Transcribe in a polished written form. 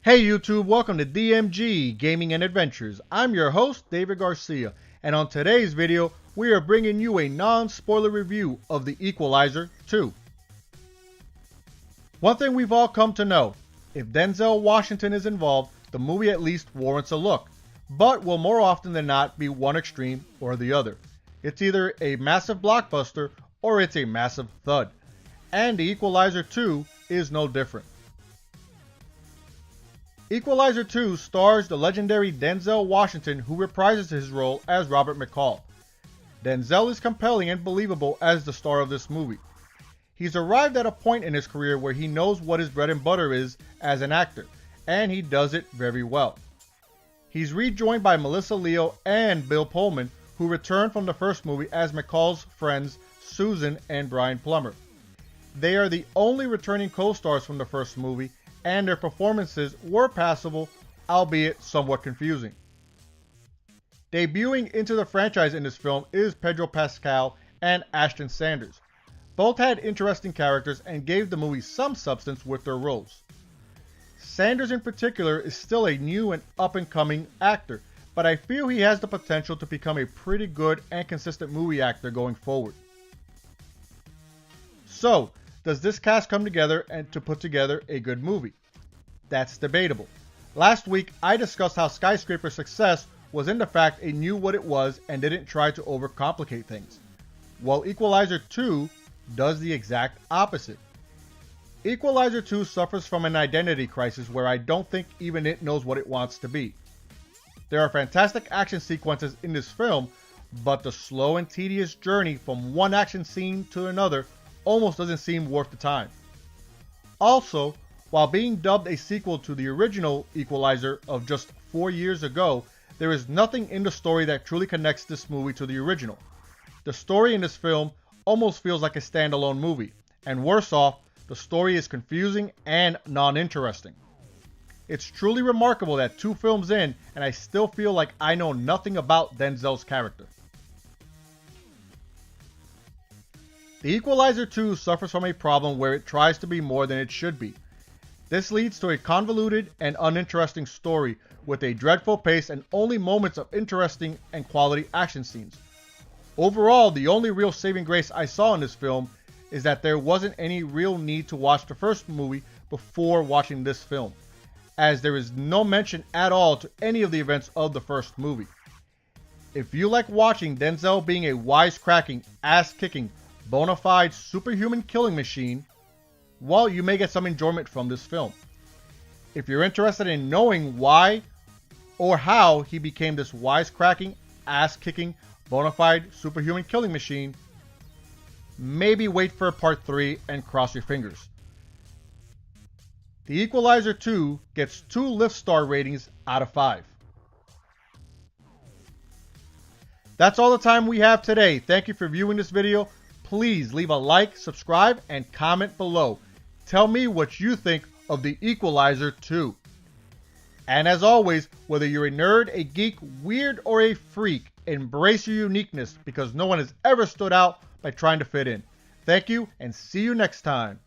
Hey YouTube, welcome to DMG Gaming and Adventures. I'm your host, David Garcia, and on today's video, we are bringing you a non-spoiler review of The Equalizer 2. One thing we've all come to know, if Denzel Washington is involved, the movie at least warrants a look, but will more often than not be one extreme or the other. It's either a massive blockbuster or it's a massive thud, and The Equalizer 2 is no different. Equalizer 2 stars the legendary Denzel Washington, who reprises his role as Robert McCall. Denzel is compelling and believable as the star of this movie. He's arrived at a point in his career where he knows what his bread and butter is as an actor, and he does it very well. He's rejoined by Melissa Leo and Bill Pullman, who returned from the first movie as McCall's friends Susan and Brian Plummer. They are the only returning co-stars from the first movie, and their performances were passable, albeit somewhat confusing. Debuting into the franchise in this film is Pedro Pascal and Ashton Sanders. Both had interesting characters and gave the movie some substance with their roles. Sanders in particular is still a new and up-and-coming actor, but I feel he has the potential to become a pretty good and consistent movie actor going forward. So, does this cast come together and to put together a good movie? That's debatable. Last week, I discussed how Skyscraper's success was in the fact it knew what it was and didn't try to overcomplicate things. While Equalizer 2 does the exact opposite. Equalizer 2 suffers from an identity crisis where I don't think even it knows what it wants to be. There are fantastic action sequences in this film, but the slow and tedious journey from one action scene to another almost doesn't seem worth the time. Also, while being dubbed a sequel to the original Equalizer of just 4 years ago, there is nothing in the story that truly connects this movie to the original. The story in this film almost feels like a standalone movie, and worse off, the story is confusing and non-interesting. It's truly remarkable that 2 films in, and I still feel like I know nothing about Denzel's character. The Equalizer 2 suffers from a problem where it tries to be more than it should be. This leads to a convoluted and uninteresting story with a dreadful pace and only moments of interesting and quality action scenes. Overall, the only real saving grace I saw in this film is that there wasn't any real need to watch the first movie before watching this film, as there is no mention at all to any of the events of the first movie. If you like watching Denzel being a wisecracking, ass-kicking, bona fide superhuman killing machine, well, you may get some enjoyment from this film. If you're interested in knowing why or how he became this wisecracking, ass-kicking, bona fide superhuman killing machine, maybe wait for part 3 and cross your fingers. The Equalizer 2 gets 2 lift star ratings out of 5. That's all the time we have today. Thank you for viewing this video. Please leave a like, subscribe, and comment below. Tell me what you think of The Equalizer 2. And as always, whether you're a nerd, a geek, weird, or a freak, embrace your uniqueness because no one has ever stood out by trying to fit in. Thank you, and see you next time.